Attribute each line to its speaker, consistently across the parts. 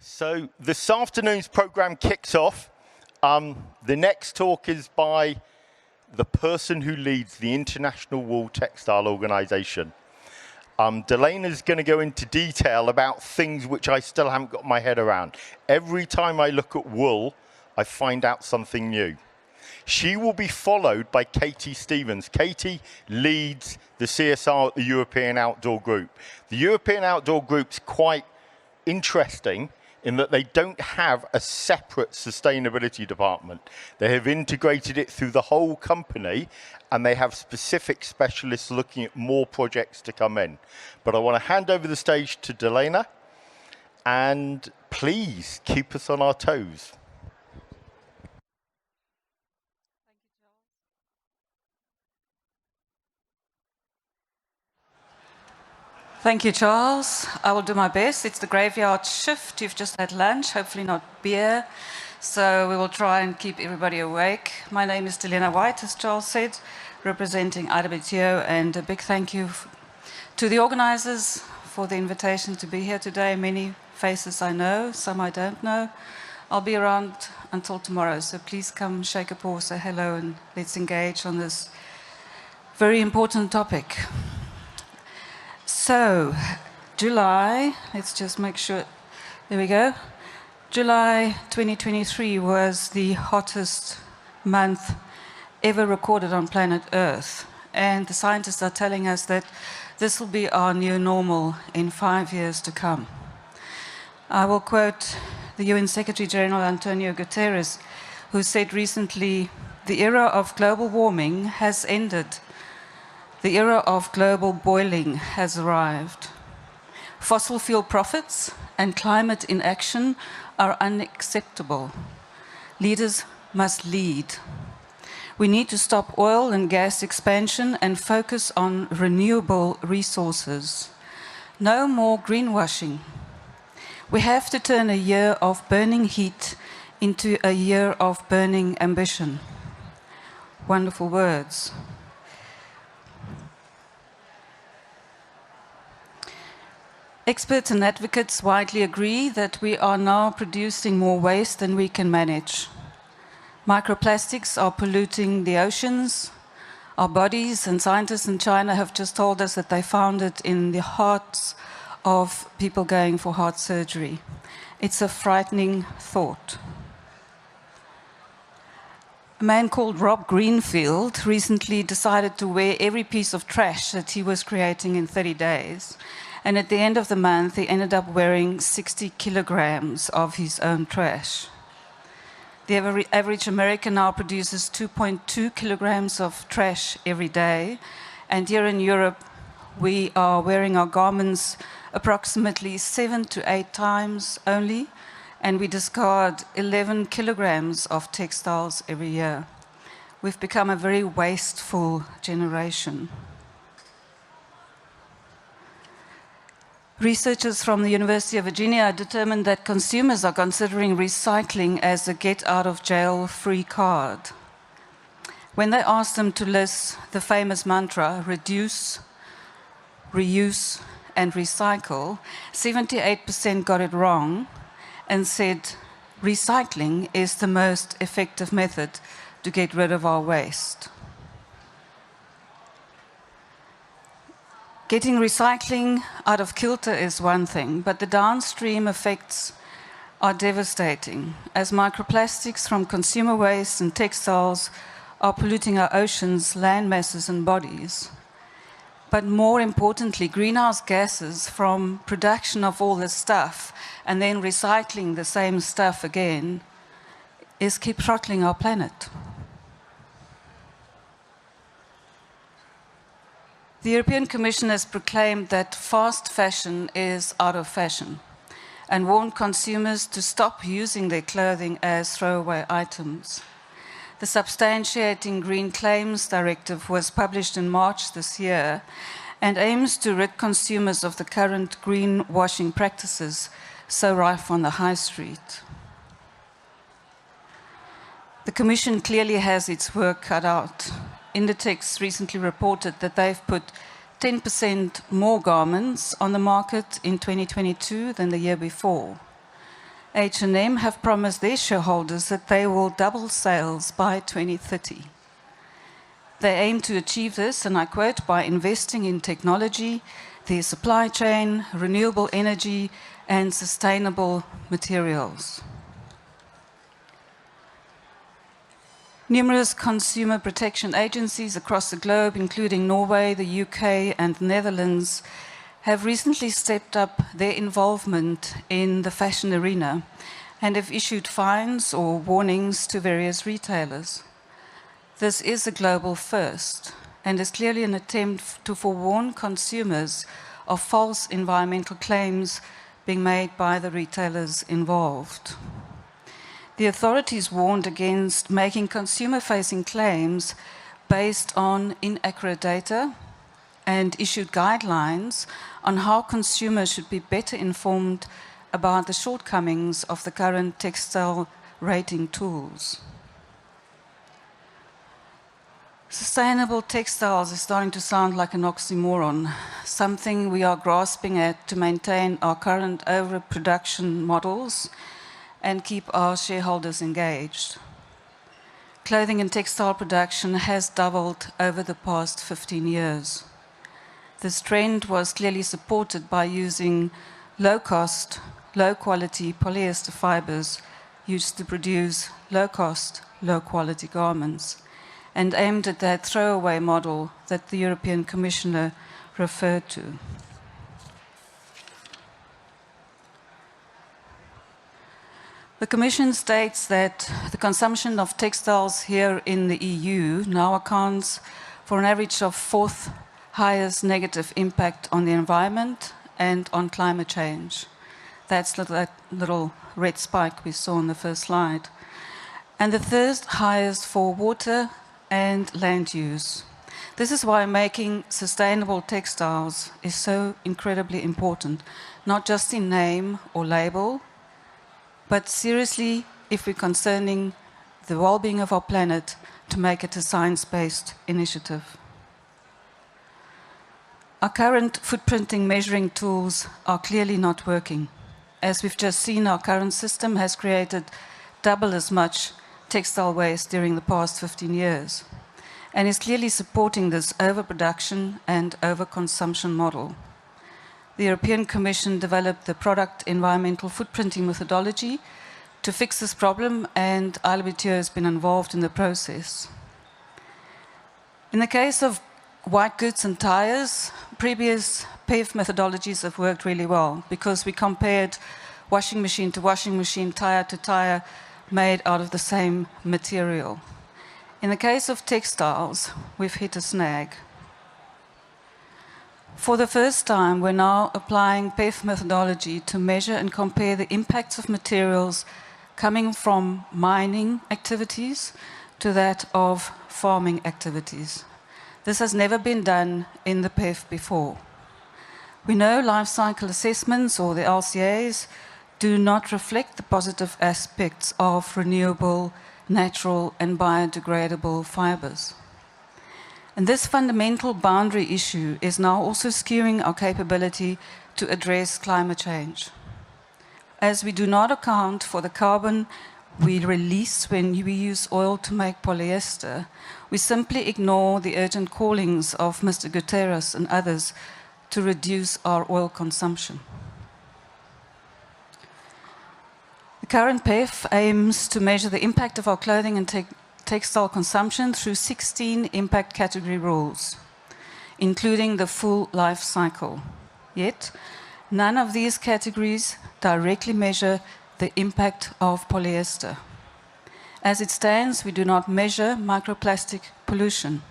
Speaker 1: So this afternoon's programme kicks off. The next talk is by the person who leads the International Wool Textile Organisation. Danela's going to go into detail about things which I still haven't got my head around. Every time I look at wool, I find out something new. She will be followed by Katie Stevens. Katie leads the CSR at the European Outdoor Group. The European Outdoor Group's quite interesting in that they don't have a separate sustainability department. They have integrated it through the whole company, and they have specific specialists looking at more projects to come in. But I want to hand over the stage to Danela, and please keep us on our toes.
Speaker 2: Thank you, Charles. I will do my best. It's the graveyard shift. You've just had lunch, hopefully not beer. So we will try and keep everybody awake. My name is Danela White, as Charles said, representing IWTO, and a big thank you to the organisers for the invitation to be here today. Many faces I know, some I don't know. I'll be around until tomorrow, so please come shake a paw, say hello, and let's engage on this very important topic. So, July, let's just make sure, there we go. July 2023 was the hottest month ever recorded on planet Earth. And the scientists are telling us that this will be our new normal in 5 years to come. I will quote the UN Secretary General Antonio Guterres, who said recently, "The era of global warming has ended. The era of global boiling has arrived. Fossil fuel profits and climate inaction are unacceptable. Leaders must lead. We need to stop oil and gas expansion and focus on renewable resources. No more greenwashing. We have to turn a year of burning heat into a year of burning ambition." Wonderful words. Experts and advocates widely agree that we are now producing more waste than we can manage. Microplastics are polluting the oceans, our bodies, and scientists in China have just told us that they found it in the hearts of people going for heart surgery. It's a frightening thought. A man called Rob Greenfield recently decided to wear every piece of trash that he was creating in 30 days. And at the end of the month, he ended up wearing 60 kilograms of his own trash. The average American now produces 2.2 kilograms of trash every day. And here in Europe, we are wearing our garments approximately 7 to 8 times only. And we discard 11 kilograms of textiles every year. We've become a very wasteful generation. Researchers from the University of Virginia determined that consumers are considering recycling as a get-out-of-jail-free card. When they asked them to list the famous mantra, reduce, reuse, and recycle, 78% got it wrong and said recycling is the most effective method to get rid of our waste. Getting recycling out of kilter is one thing, but the downstream effects are devastating, as microplastics from consumer waste and textiles are polluting our oceans, land masses, and bodies. But more importantly, greenhouse gases from production of all this stuff and then recycling the same stuff again keep throttling our planet. The European Commission has proclaimed that fast fashion is out of fashion and warned consumers to stop using their clothing as throwaway items. The Substantiating Green Claims Directive was published in March this year and aims to rid consumers of the current greenwashing practices so rife on the high street. The Commission clearly has its work cut out. Inditex recently reported that they've put 10% more garments on the market in 2022 than the year before. H&M have promised their shareholders that they will double sales by 2030. They aim to achieve this, and I quote, by investing in technology, their supply chain, renewable energy, and sustainable materials. Numerous consumer protection agencies across the globe, including Norway, the UK, and the Netherlands, have recently stepped up their involvement in the fashion arena and have issued fines or warnings to various retailers. This is a global first and is clearly an attempt to forewarn consumers of false environmental claims being made by the retailers involved. The authorities warned against making consumer-facing claims based on inaccurate data and issued guidelines on how consumers should be better informed about the shortcomings of the current textile rating tools. Sustainable textiles is starting to sound like an oxymoron, something we are grasping at to maintain our current overproduction models and keep our shareholders engaged. Clothing and textile production has doubled over the past 15 years. This trend was clearly supported by using low-cost, low-quality polyester fibers used to produce low-cost, low-quality garments, and aimed at that throwaway model that the European Commissioner referred to. The Commission states that the consumption of textiles here in the EU now accounts for an average of fourth highest negative impact on the environment and on climate change. That's that little red spike we saw on the first slide. And the third highest for water and land use. This is why making sustainable textiles is so incredibly important, not just in name or label, but seriously, if we're concerning the well-being of our planet, to make it a science-based initiative. Our current footprinting measuring tools are clearly not working. As we've just seen, our current system has created double as much textile waste during the past 15 years, and is clearly supporting this overproduction and overconsumption model. The European Commission developed the product environmental footprinting methodology to fix this problem, and Albitur has been involved in the process. In the case of white goods and tires, previous PEF methodologies have worked really well because we compared washing machine to washing machine, tire to tire, made out of the same material. In the case of textiles, we've hit a snag. For the first time, we're now applying PEF methodology to measure and compare the impacts of materials coming from mining activities to that of farming activities. This has never been done in the PEF before. We know life cycle assessments, or the LCAs, do not reflect the positive aspects of renewable, natural, and biodegradable fibers. And this fundamental boundary issue is now also skewing our capability to address climate change. As we do not account for the carbon we release when we use oil to make polyester, we simply ignore the urgent callings of Mr. Guterres and others to reduce our oil consumption. The current PEF aims to measure the impact of our clothing and textile consumption through 16 impact category rules, including the full life cycle. Yet, none of these categories directly measure the impact of polyester. As it stands, we do not measure microplastic pollution.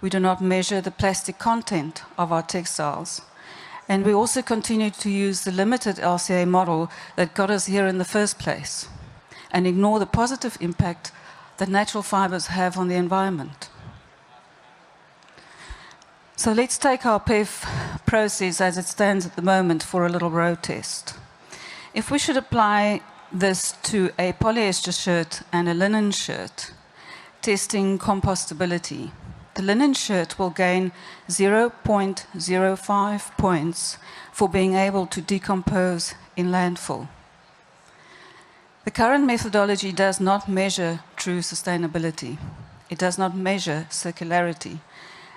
Speaker 2: We do not measure the plastic content of our textiles. And we also continue to use the limited LCA model that got us here in the first place, and ignore the positive impact that natural fibers have on the environment. So let's take our PEF process as it stands at the moment for a little road test. If we should apply this to a polyester shirt and a linen shirt, testing compostability, the linen shirt will gain 0.05 points for being able to decompose in landfill. The current methodology does not measure true sustainability. It does not measure circularity,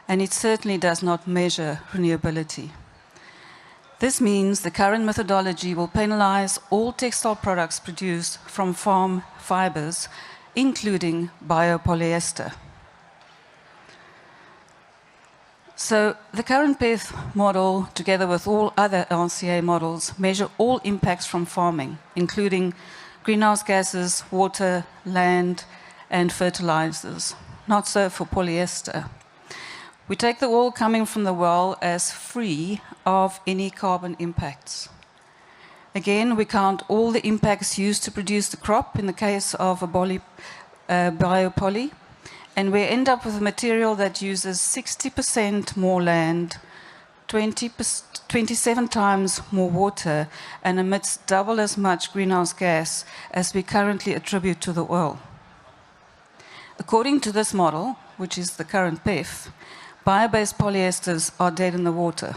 Speaker 2: and it certainly does not measure renewability. This means the current methodology will penalize all textile products produced from farm fibers, including biopolyester. So the current PEF model, together with all other LCA models, measure all impacts from farming, including greenhouse gases, water, land, and fertilizers. Not so for polyester. We take the wool coming from the wool as free of any carbon impacts. Again, we count all the impacts used to produce the crop in the case of a biopoly, and we end up with a material that uses 60% more land, 27 times more water, and emits double as much greenhouse gas as we currently attribute to the oil. According to this model, which is the current PEF, bio-based polyesters are dead in the water.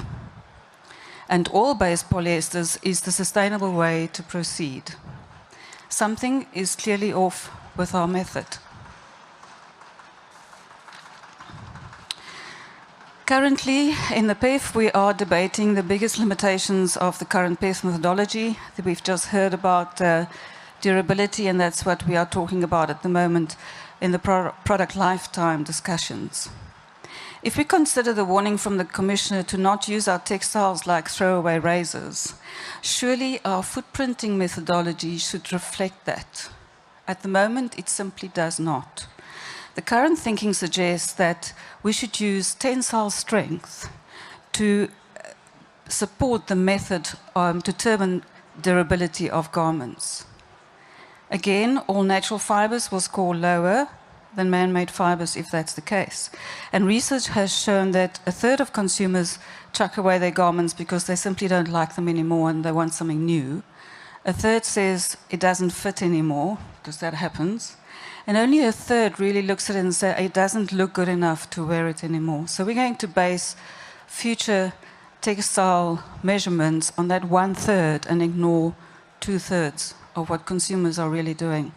Speaker 2: And oil-based polyesters is the sustainable way to proceed. Something is clearly off with our method. Currently, in the PEF, we are debating the biggest limitations of the current PEF methodology. We've just heard about durability, and that's what we are talking about at the moment in the product lifetime discussions. If we consider the warning from the Commissioner to not use our textiles like throwaway razors, surely our footprinting methodology should reflect that. At the moment, it simply does not. The current thinking suggests that we should use tensile strength to support the method to determine durability of garments. Again, all natural fibers will score lower than man-made fibers if that's the case. And research has shown that a third of consumers chuck away their garments because they simply don't like them anymore and they want something new. A third says it doesn't fit anymore, because that happens. And only a third really looks at it and says it doesn't look good enough to wear it anymore. So we're going to base future textile measurements on that 1/3 and ignore 2/3 of what consumers are really doing.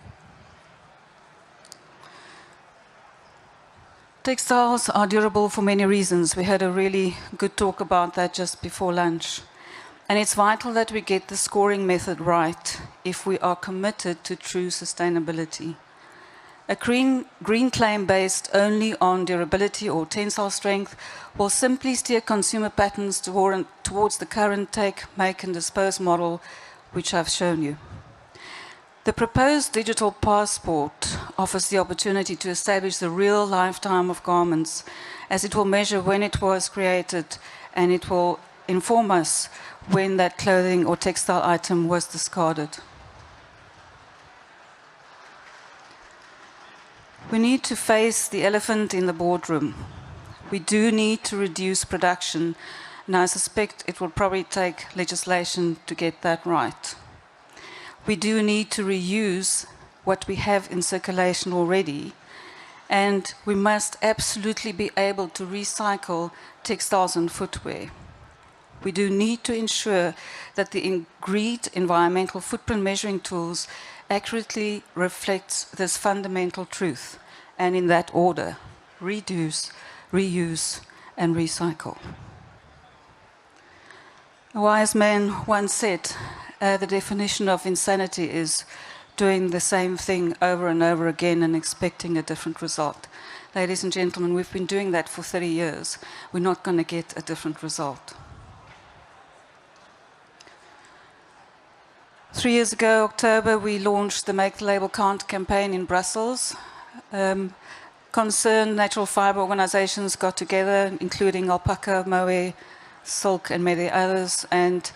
Speaker 2: Textiles are durable for many reasons. We had a really good talk about that just before lunch. And it's vital that we get the scoring method right if we are committed to true sustainability. A green claim based only on durability or tensile strength will simply steer consumer patterns towards the current take, make and dispose model, which I've shown you. The proposed digital passport offers the opportunity to establish the real lifetime of garments, as it will measure when it was created and it will inform us when that clothing or textile item was discarded. We need to face the elephant in the boardroom. We do need to reduce production, and I suspect it will probably take legislation to get that right. We do need to reuse what we have in circulation already, and we must absolutely be able to recycle textiles and footwear. We do need to ensure that the agreed environmental footprint measuring tools accurately reflects this fundamental truth, and in that order: reduce, reuse, and recycle. A wise man once said, the definition of insanity is doing the same thing over and over again and expecting a different result. Ladies and gentlemen, we've been doing that for 30 years. We're not going to get a different result. 3 years ago, October, we launched the Make the Label Count campaign in Brussels. Concerned natural fiber organizations got together, including Alpaca, Moe, Silk, and many others, and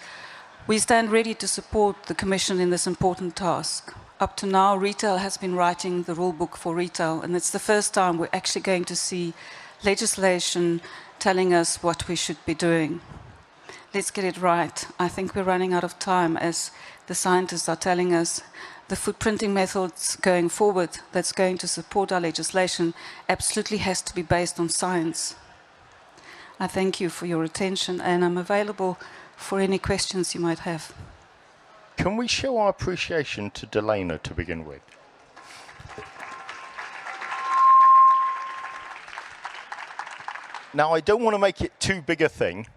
Speaker 2: we stand ready to support the Commission in this important task. Up to now, retail has been writing the rule book for retail, and it's the first time we're actually going to see legislation telling us what we should be doing. Let's get it right. I think we're running out of time, as the scientists are telling us. The footprinting methods going forward that's going to support our legislation absolutely has to be based on science. I thank you for your attention, and I'm available for any questions you might have.
Speaker 1: Can we show our appreciation to Danela to begin with? Now, I don't want to make it too big a thing.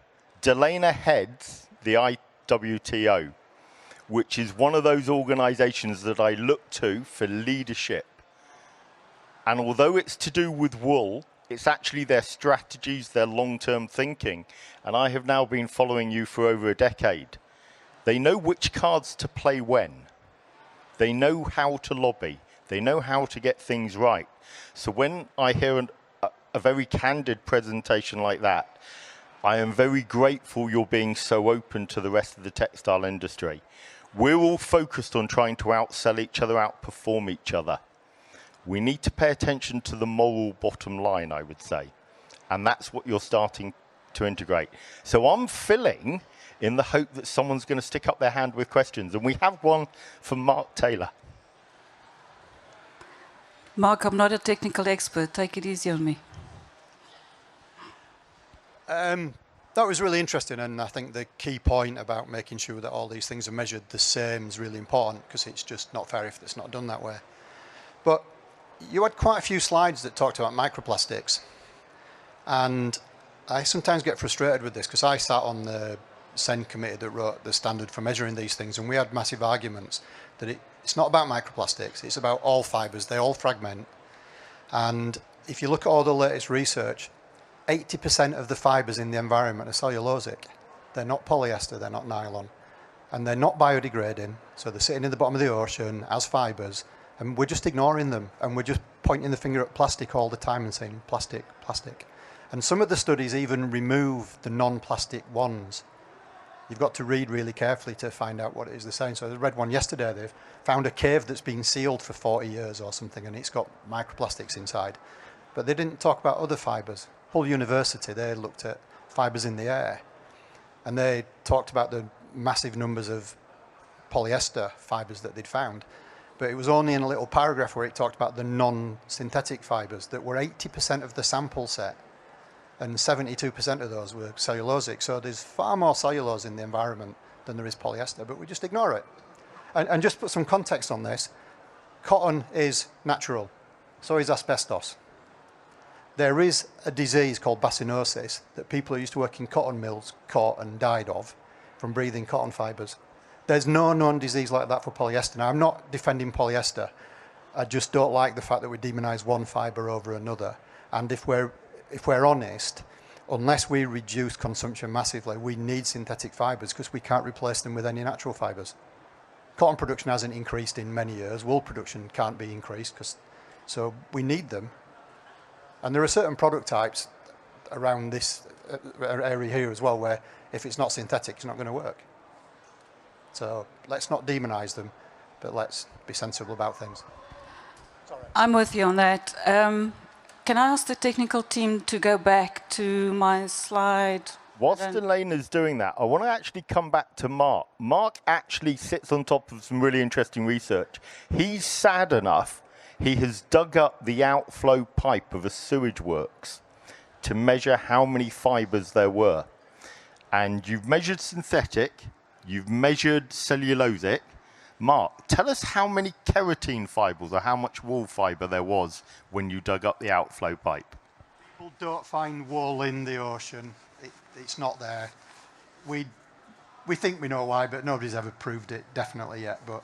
Speaker 1: Danela heads the IWTO, which is one of those organizations that I look to for leadership. And although it's to do with wool, it's actually their strategies, their long-term thinking. And I have now been following you for over a decade. They know which cards to play when. They know how to lobby. They know how to get things right. So when I hear a very candid presentation like that, I am very grateful you're being so open to the rest of the textile industry. We're all focused on trying to outsell each other, outperform each other. We need to pay attention to the moral bottom line, I would say. And that's what you're starting to integrate. So I'm filling in the hope that someone's going to stick up their hand with questions. And we have one from Mark Taylor.
Speaker 2: Mark, I'm not a technical expert. Take it easy on me.
Speaker 3: That was really interesting, and I think the key point about making sure that all these things are measured the same is really important, because it's just not fair if it's not done that way. But you had quite a few slides that talked about microplastics, and I sometimes get frustrated with this, because I sat on the SEN committee that wrote the standard for measuring these things, and we had massive arguments that it's not about microplastics, it's about all fibres, they all fragment. And if you look at all the latest research, 80% of the fibres in the environment are cellulosic. They're not polyester, they're not nylon, and they're not biodegrading, so they're sitting in the bottom of the ocean as fibres, and we're just ignoring them, and we're just pointing the finger at plastic all the time and saying plastic, plastic. And some of the studies even remove the non-plastic ones. You've got to read really carefully to find out what it is they're saying. So I read one yesterday, they've found a cave that's been sealed for 40 years or something, and it's got microplastics inside. But they didn't talk about other fibres. Hull University, they looked at fibres in the air, and they talked about the massive numbers of polyester fibres that they'd found. But it was only in a little paragraph where it talked about the non-synthetic fibres that were 80% of the sample set, and 72% of those were cellulosic. So there's far more cellulose in the environment than there is polyester, but we just ignore it. And just put some context on this, cotton is natural, so is asbestos. There is a disease called bassinosis that people who used to work in cotton mills caught and died of from breathing cotton fibres. There's no known disease like that for polyester. Now, I'm not defending polyester. I just don't like the fact that we demonise one fibre over another. And if we're honest, unless we reduce consumption massively, we need synthetic fibres because we can't replace them with any natural fibres. Cotton production hasn't increased in many years. Wool production can't be increased, so we need them. And there are certain product types around this area here as well where if it's not synthetic, it's not going to work. So let's not demonise them, but let's be sensible about things. Sorry.
Speaker 2: I'm with you on that. Can I ask the technical team to go back to my slide?
Speaker 1: Whilst Elena's doing that, I want to actually come back to Mark. Mark actually sits on top of some really interesting research. He's sad enough, he has dug up the outflow pipe of a sewage works to measure how many fibres there were. And you've measured synthetic, you've measured cellulosic. Mark, tell us how many keratin fibres or how much wool fibre there was when you dug up the outflow pipe.
Speaker 3: People don't find wool in the ocean. It's not there. We think we know why, but nobody's ever proved it definitely yet. But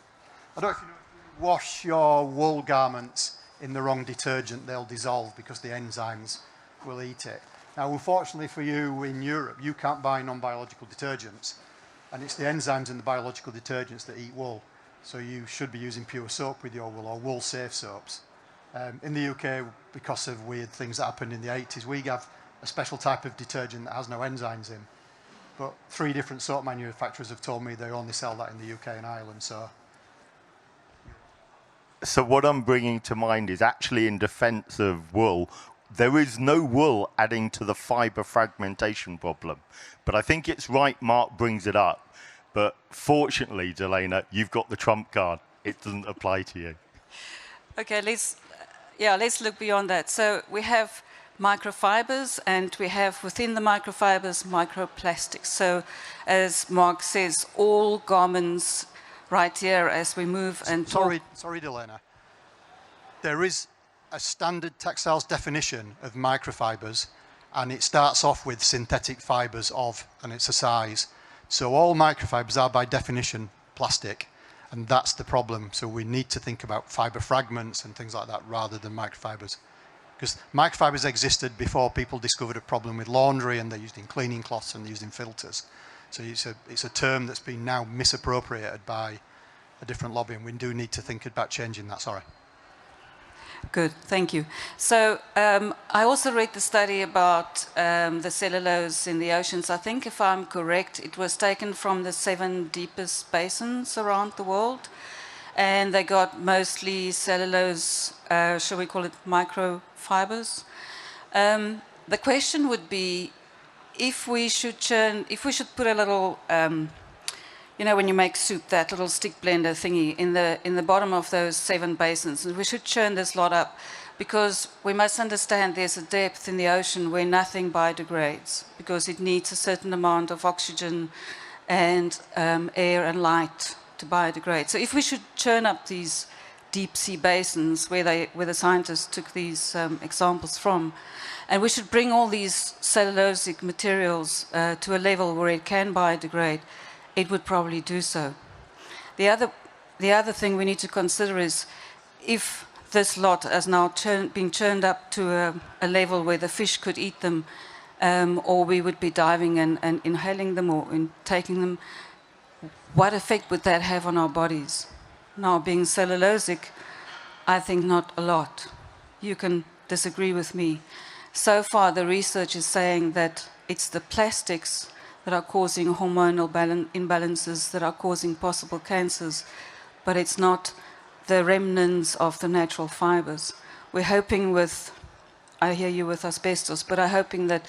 Speaker 3: I don't know if you know, if you wash your wool garments in the wrong detergent, they'll dissolve because the enzymes will eat it. Now, unfortunately for you in Europe, you can't buy non-biological detergents, and it's the enzymes in the biological detergents that eat wool. So you should be using pure soap with your wool or wool-safe soaps. In the UK, because of weird things that happened in the 80s, we have a special type of detergent that has no enzymes in. But 3 different soap manufacturers have told me they only sell that in the UK and Ireland.
Speaker 1: So what I'm bringing to mind is actually in defence of wool, there is no wool adding to the fibre fragmentation problem. But I think it's right Mark brings it up. But fortunately, Danela, you've got the trump card. It doesn't apply to you.
Speaker 2: Okay, let's look beyond that. So we have microfibers, and we have within the microfibers microplastics. So as Mark says, all garments right here as we move and talk.
Speaker 3: Sorry, Danela. There is a standard textiles definition of microfibers, and it starts off with synthetic fibers of, and it's a size. So all microfibers are by definition plastic, and that's the problem. So we need to think about fiber fragments and things like that rather than microfibers. Because microfibers existed before people discovered a problem with laundry, and they're used in cleaning cloths and used in filters. So it's a term that's been now misappropriated by a different lobby, and we do need to think about changing that. Sorry.
Speaker 2: Good, thank you. So I also read the study about the cellulose in the oceans. I think, if I'm correct, it was taken from the 7 deepest basins around the world, and they got mostly cellulose, shall we call it microfibers. The question would be, if we should put a little, you know, when you make soup, that little stick blender thingy in the bottom of those 7 basins, and we should churn this lot up, because we must understand there's a depth in the ocean where nothing biodegrades, because it needs a certain amount of oxygen and air and light to biodegrade. So if we should churn up these deep sea basins where the scientists took these examples from, and we should bring all these cellulosic materials to a level where it can biodegrade, it would probably do so. The other thing we need to consider is, if this lot has now been churned up to a level where the fish could eat them, or we would be diving and inhaling them or taking them, what effect would that have on our bodies? Now, being cellulosic, I think not a lot. You can disagree with me. So far, the research is saying that it's the plastics that are causing hormonal imbalances, that are causing possible cancers, but it's not the remnants of the natural fibers. We're hoping I hear you with asbestos, but I'm hoping that,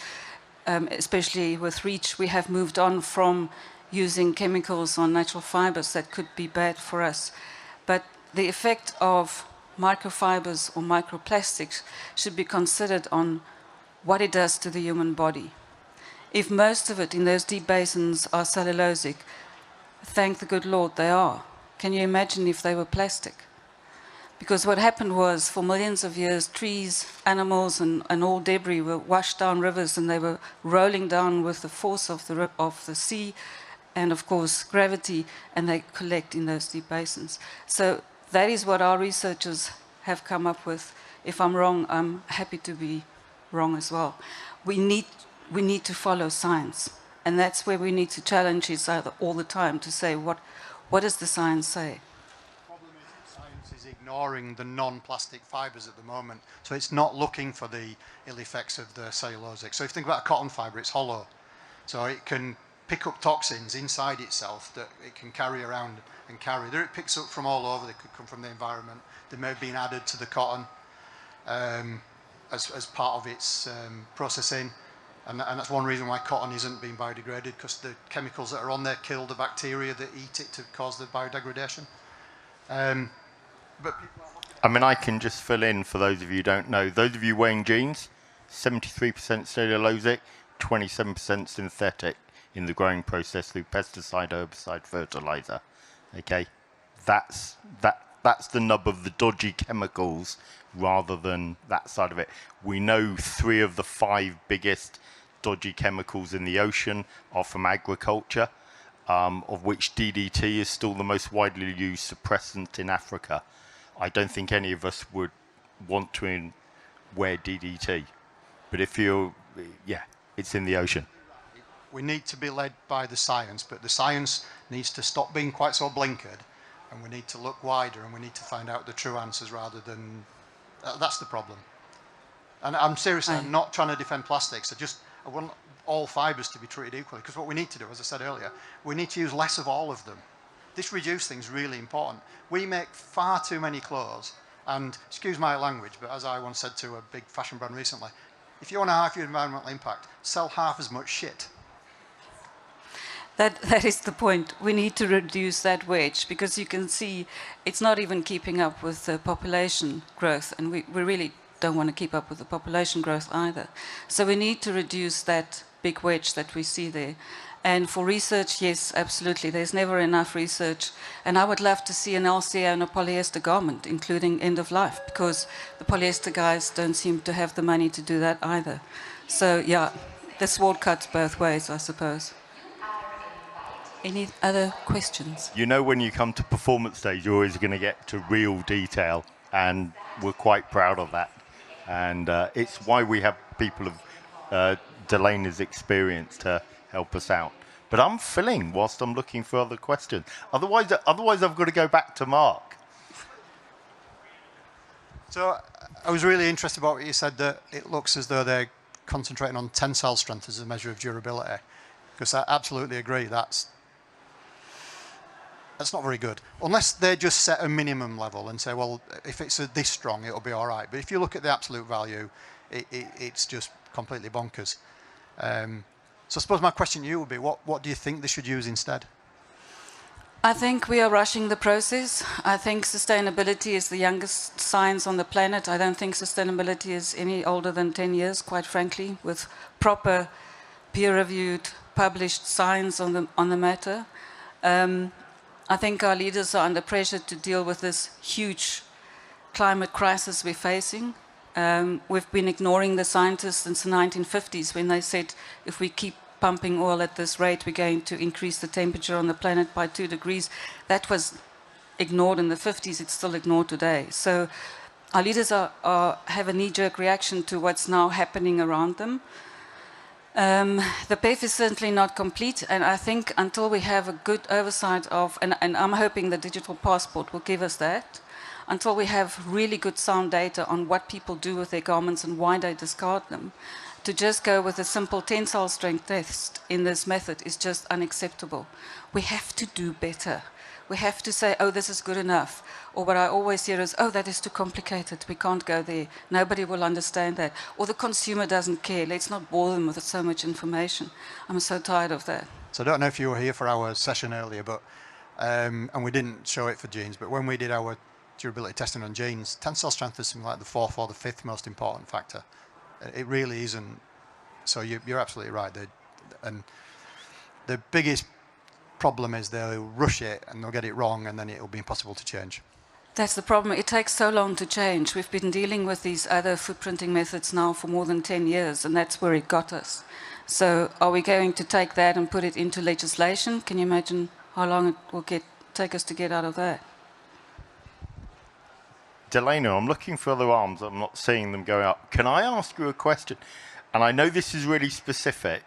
Speaker 2: especially with REACH, we have moved on from using chemicals on natural fibers that could be bad for us. But the effect of microfibers or microplastics should be considered on what it does to the human body. If most of it in those deep basins are cellulosic, thank the good Lord they are. Can you imagine if they were plastic? Because what happened was, for millions of years, trees, animals, and all debris were washed down rivers, and they were rolling down with the force of the sea and, of course, gravity, and they collect in those deep basins. So that is what our researchers have come up with. If I'm wrong, I'm happy to be wrong as well. We need to follow science, and that's where we need to challenge each other all the time to say, what does the science say?
Speaker 3: The problem is that science is ignoring the non-plastic fibres at the moment, so it's not looking for the ill effects of the cellulosic. So if you think about a cotton fibre, it's hollow, so it can pick up toxins inside itself that it can carry around and carry. There it picks up from all over. They could come from the environment. They may have been added to the cotton as part of its processing. And that's one reason why cotton isn't being biodegraded, because the chemicals that are on there kill the bacteria that eat it to cause the biodegradation.
Speaker 1: I mean, I can just fill in for those of you who don't know. Those of you wearing jeans, 73% cellulosic, 27% synthetic in the growing process through pesticide, herbicide, fertilizer. Okay, that's the nub of the dodgy chemicals rather than that side of it. We know 3 of the 5 biggest dodgy chemicals in the ocean are from agriculture, of which DDT is still the most widely used suppressant in Africa. I don't think any of us would want to wear DDT, but if you're, it's in the ocean.
Speaker 3: We need to be led by the science, but the science needs to stop being quite so blinkered, and we need to look wider, and we need to find out the true answers rather than... that's the problem. And I'm seriously, I'm not trying to defend plastics. I want all fibres to be treated equally, because what we need to do, as I said earlier, we need to use less of all of them. This reduce thing is really important. We make far too many clothes, and excuse my language, but as I once said to a big fashion brand recently, if you want to half your environmental impact, sell half as much shit.
Speaker 2: That is the point. We need to reduce that wedge, because you can see it's not even keeping up with the population growth, and we really don't want to keep up with the population growth either. So we need to reduce that big wedge that we see there. And for research, yes, absolutely. There's never enough research. And I would love to see an LCA on a polyester garment, including end of life, because the polyester guys don't seem to have the money to do that either. So, yeah, the sword cuts both ways, I suppose. Any other questions?
Speaker 1: You know, when you come to performance stage, you're always going to get to real detail, and we're quite proud of that. And it's why we have people of Delena's experience to help us out. But I'm filling whilst I'm looking for other questions. Otherwise I've got to go back to Mark.
Speaker 3: So I was really interested about what you said, that it looks as though they're concentrating on tensile strength as a measure of durability. Because I absolutely agree, that's not very good. Unless they just set a minimum level and say, well, if it's this strong, it'll be all right. But if you look at the absolute value, it's just completely bonkers. So I suppose my question to you would be, what do you think they should use instead?
Speaker 2: I think we are rushing the process. I think sustainability is the youngest science on the planet. I don't think sustainability is any older than 10 years, quite frankly, with proper peer-reviewed, published science on the matter. I think our leaders are under pressure to deal with this huge climate crisis we're facing. We've been ignoring the scientists since the 1950s when they said if we keep pumping oil at this rate, we're going to increase the temperature on the planet by 2 degrees. That was ignored in the 50s. It's still ignored today. So our leaders have a knee-jerk reaction to what's now happening around them. The PEF is certainly not complete, and I think until we have a good oversight of, and I'm hoping the digital passport will give us that, until we have really good sound data on what people do with their garments and why they discard them, to just go with a simple tensile strength test in this method is just unacceptable. We have to do better. We have to say, oh, this is good enough. Or what I always hear is, oh, that is too complicated. We can't go there. Nobody will understand that. Or the consumer doesn't care. Let's not bore them with so much information. I'm so tired of that.
Speaker 3: So I don't know if you were here for our session earlier, but and we didn't show it for jeans, but when we did our durability testing on jeans, tensile strength is something like the 4th or the 5th most important factor. It really isn't. So you're absolutely right. And the biggest problem is they'll rush it and they'll get it wrong, and then it'll be impossible to change.
Speaker 2: That's the problem. It takes so long to change. We've been dealing with these other footprinting methods now for more than 10 years, and that's where it got us. So are we going to take that and put it into legislation? Can you imagine how long it will take us to get out of that?
Speaker 1: Delena, I'm looking for other arms. I'm not seeing them go up. Can I ask you a question? And I know this is really specific.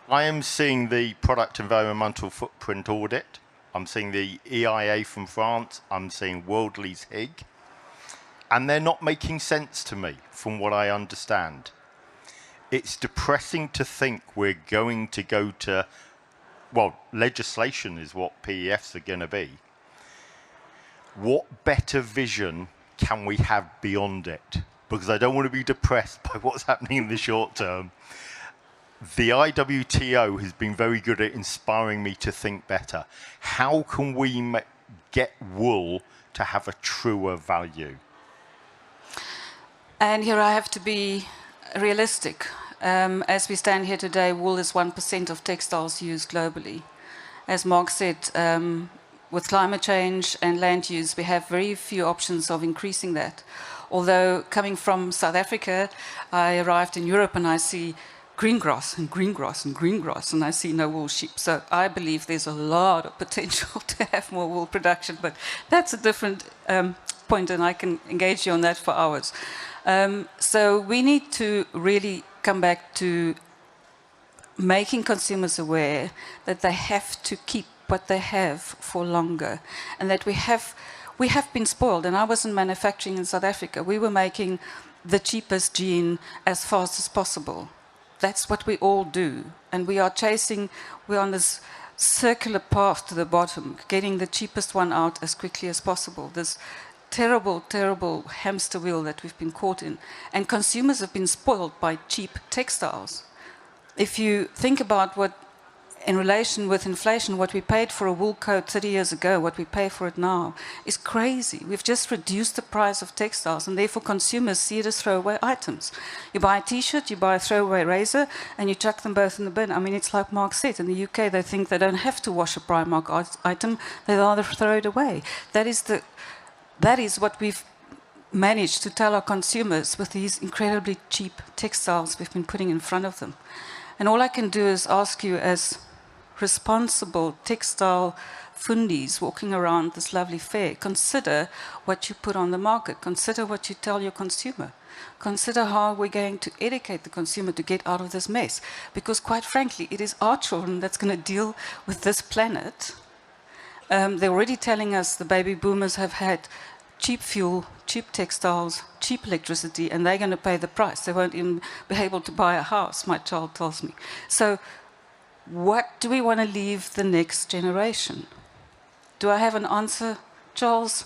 Speaker 1: I am seeing the product environmental footprint audit. I'm seeing the EIA from France. I'm seeing Worldly's HIG. And they're not making sense to me from what I understand. It's depressing to think we're going to go to, well, legislation is what PEFs are going to be. What better vision can we have beyond it? Because I don't want to be depressed by what's happening in the short term. The IWTO has been very good at inspiring me to think better. How can we get wool to have a truer value?
Speaker 2: And here I have to be realistic. As we stand here today, wool is 1% of textiles used globally. As Mark said, with climate change and land use, we have very few options of increasing that. Although coming from South Africa, I arrived in Europe and I see green grass and green grass and green grass, and I see no wool sheep. So I believe there's a lot of potential to have more wool production, but that's a different point, and I can engage you on that for hours. So we need to really come back to making consumers aware that they have to keep what they have for longer, and that we have been spoiled. And I was in manufacturing in South Africa. We were making the cheapest jean as fast as possible. That's what we all do. And we're on this circular path to the bottom, getting the cheapest one out as quickly as possible. This terrible, terrible hamster wheel that we've been caught in. And consumers have been spoiled by cheap textiles. If you think about what in relation with inflation, what we paid for a wool coat 30 years ago, what we pay for it now, is crazy. We've just reduced the price of textiles, and therefore consumers see it as throwaway items. You buy a T-shirt, you buy a throwaway razor, and you chuck them both in the bin. I mean, it's like Mark said, in the UK they think they don't have to wash a Primark item, they rather throw it away. That is what we've managed to tell our consumers with these incredibly cheap textiles we've been putting in front of them. And all I can do is ask you, as responsible textile fundis walking around this lovely fair, consider what you put on the market. Consider what you tell your consumer. Consider how we're going to educate the consumer to get out of this mess. Because quite frankly, it is our children that's going to deal with this planet. They're already telling us the baby boomers have had cheap fuel, cheap textiles, cheap electricity, and they're going to pay the price. They won't even be able to buy a house, my child tells me. So what do we want to leave the next generation? Do I have an answer, Charles?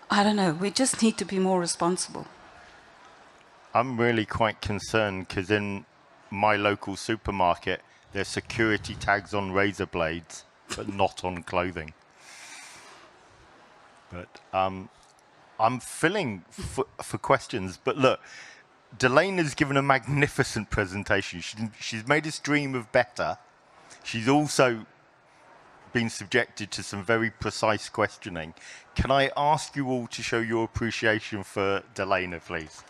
Speaker 2: I don't know. We just need to be more responsible.
Speaker 1: I'm really quite concerned because in my local supermarket, there's security tags on razor blades, but not on clothing. But I'm filling for questions. But look, Delena's given a magnificent presentation. She's made us dream of better. She's also been subjected to some very precise questioning. Can I ask you all to show your appreciation for Danela, please?